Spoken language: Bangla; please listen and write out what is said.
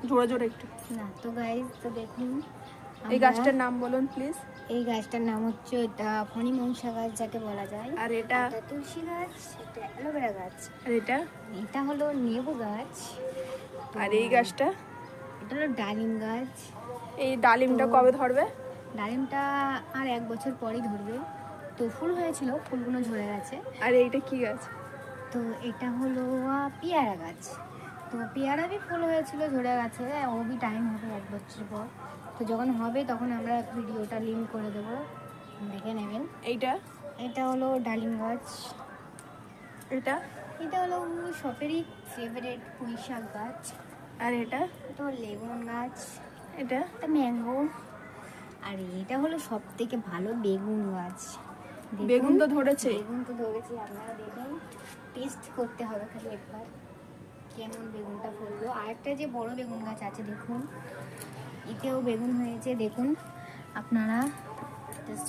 জোরে জোরে একটু না তো গাইজ, তো দেখুন এই গাছটার নাম বলুন প্লিজ। এই গাছটার নাম হচ্ছে এটা ফণি মনসা গাছ যাকে বলা যায়। আর এটা তুলসী গাছ, এটা অ্যালোভেরা গাছ, আর এটা এটা হলো লেবু গাছ, আর এই গাছটা এটা হলো ডালিম গাছ। এই ডালিমটা কবে ধরবে? ডালিমটা আর 1 বছর পরেই ধরবে। তো ফুল হয়েছিল, ফুলগুলো ঝরে গেছে। আর এইটা কি গাছ? তো এটা হলো পেয়ারা গাছ। তো পেয়ারারই ফুল হয়েছিল, ঝরে গেছে। ওবি টাইম হবে 1 বছর পর। তো যখন হবে তখন আমরা ভিডিওটা লিঙ্ক করে দেবো, দেখে নেবেন। এইটা এটা হলো ডালিম গাছ। এটা এটা হলো সবেরই ফেভারিট পুঁই শাক গাছ। আর এটা এটা হলো লেবুন গাছ, এটা এটা ম্যাঙ্গো। আর এটা হলো সব থেকে ভালো বেগুন গাছ। দেখুন, বেগুন তো ধরেছে। বেগুন তো ধরেছে, আপনারা দেখুন। টেস্ট করতে হবে খালি একবার কেমন বেগুনটা ফললো। আরেকটা যে বড় বেগুন গাছ আছে দেখুন, এতেও বেগুন হয়েছে দেখুন আপনারা।